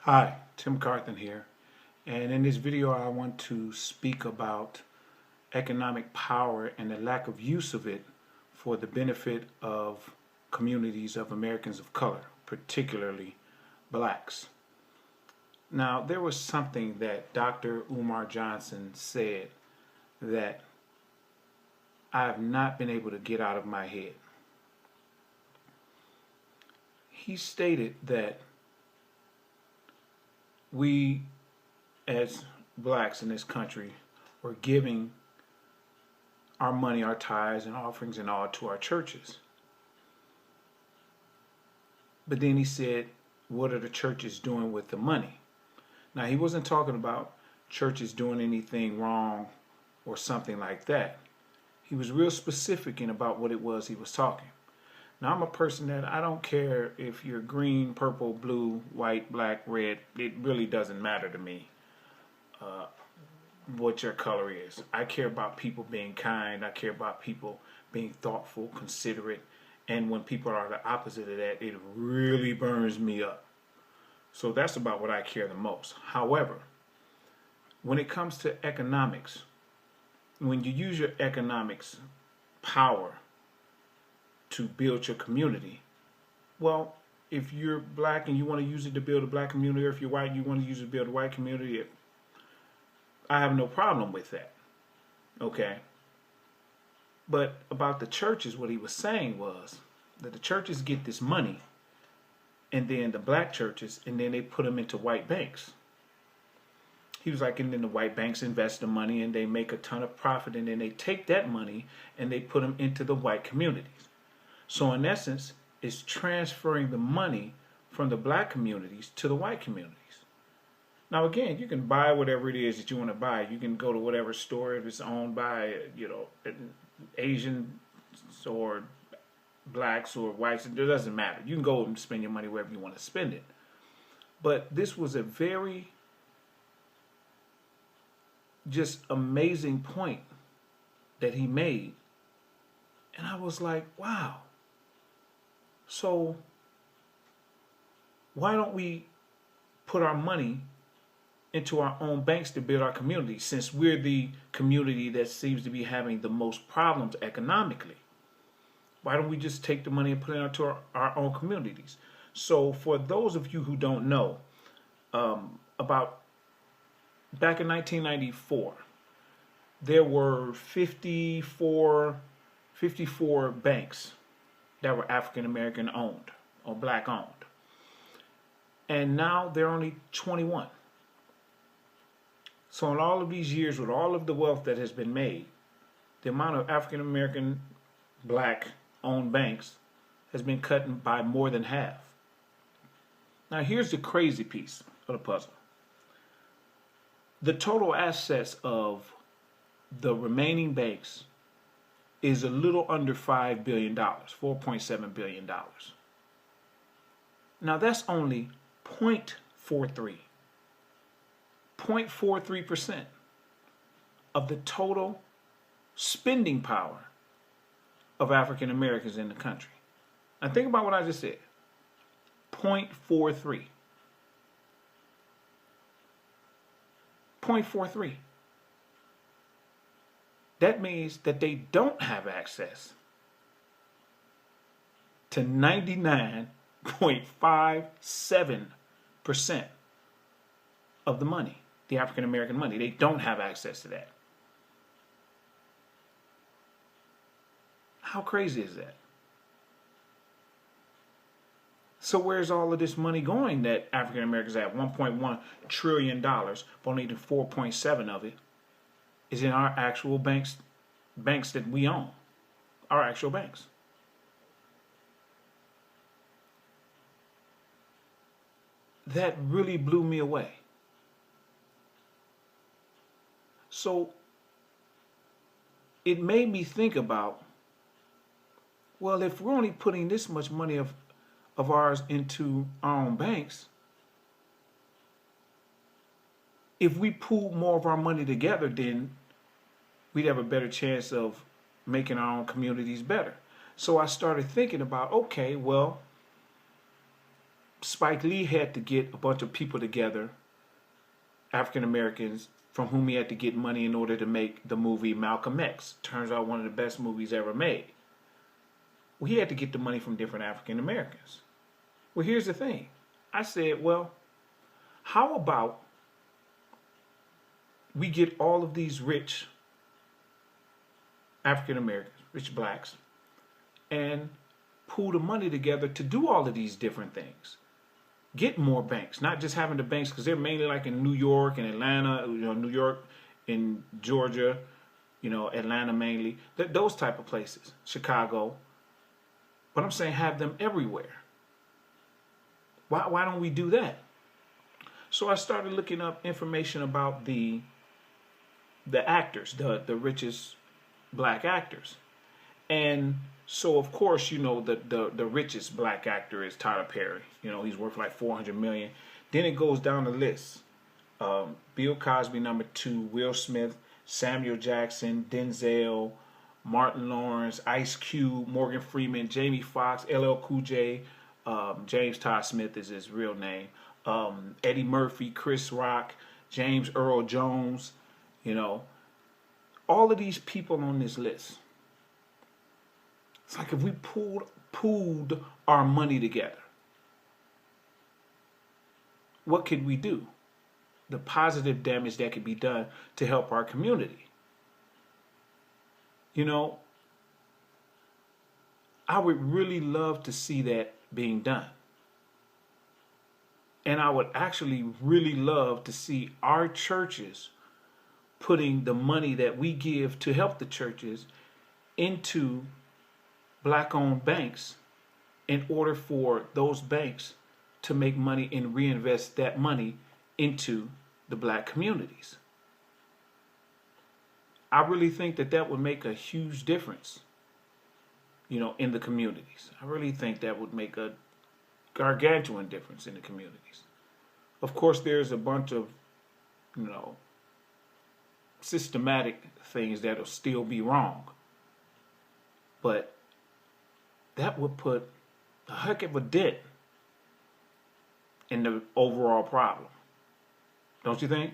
Hi, Tim Carthon here, and in this video I want to speak about economic power and the lack of use of it for the benefit of communities of Americans of color, particularly blacks. Now, there was something that Dr. Umar Johnson said that I have not been able to get out of my head. He stated that we, as blacks in this country, were giving our money, our tithes and offerings and all to our churches. But then he said, what are the churches doing with the money? Now, he wasn't talking about churches doing anything wrong or something like that. He was real specific in about what it was he was talking. Now, I'm a person that I don't care if you're green, purple, blue, white, black, red. It really doesn't matter to me what your color is. I care about people being kind. I care about people being thoughtful, considerate. And when people are the opposite of that, it really burns me up. So that's about what I care the most. However, when it comes to economics, when you use your economics power to build your community, well, if you're black and you want to use it to build a black community, or if you're white and you want to use it to build a white community, I have no problem with that. Okay? But about the churches, what he was saying was that the churches get this money, and then the black churches, and then they put them into white banks. He was like, and then the white banks invest the money and they make a ton of profit, and then they take that money and they put them into the white communities. So in essence, it's transferring the money from the black communities to the white communities. Now again, you can buy whatever it is that you want to buy. You can go to whatever store if it's owned by, Asians or blacks or whites. It doesn't matter. You can go and spend your money wherever you want to spend it. But this was a very just amazing point that he made. And I was like, wow. So why don't we put our money into our own banks to build our community, since we're the community that seems to be having the most problems economically? Why don't we just take the money and put it into our own communities? So for those of you who don't know, about back in 1994, there were 54 banks that were African American owned or black owned. And now there are only 21. So in all of these years, with all of the wealth that has been made, the amount of African American black owned banks has been cut by more than half. Now here's the crazy piece of the puzzle. The total assets of the remaining banks is a little under $5 billion, $4.7 billion. Now that's only 0.43% of the total spending power of African Americans in the country. Now think about what I just said. 0.43. 0.43. That means that they don't have access to 99.57% of the money, the African American money. They don't have access to that. How crazy is that? So where's all of this money going that African Americans have? $1.1 trillion, but only 4.7 of it is in our actual banks that we own, our actual banks. That really blew me away. So it made me think about, well, if we're only putting this much money of ours into our own banks, if we pool more of our money together, then we'd have a better chance of making our own communities better. So I started thinking about, okay, well, Spike Lee had to get a bunch of people together, African Americans, from whom he had to get money in order to make the movie Malcolm X. Turns out one of the best movies ever made. Well, he had to get the money from different African Americans. Well, here's the thing. I said, well, how about we get all of these rich African Americans, rich blacks, and pool the money together to do all of these different things. Get more banks, not just having the banks, because they're mainly like in New York and Atlanta, New York and Georgia, Atlanta mainly, those type of places, Chicago. But I'm saying have them everywhere. Why don't we do that? So I started looking up information about the actors, the richest black actors. And so, of course, the richest black actor is Tyler Perry. He's worth like $400 million. Then it goes down the list. Bill Cosby, number 2, Will Smith, Samuel Jackson, Denzel, Martin Lawrence, Ice Cube, Morgan Freeman, Jamie Foxx, LL Cool J, James Todd Smith is his real name, Eddie Murphy, Chris Rock, James Earl Jones, all of these people on this list. It's like if we pooled our money together, what could we do? The positive damage that could be done to help our community. I would really love to see that being done. And I would actually really love to see our churches putting the money that we give to help the churches into black-owned banks in order for those banks to make money and reinvest that money into the black communities. I really think that would make a huge difference, in the communities. I really think that would make a gargantuan difference in the communities. Of course, there's a bunch of, systematic things that'll still be wrong. But that would put a heck of a dent in the overall problem. Don't you think?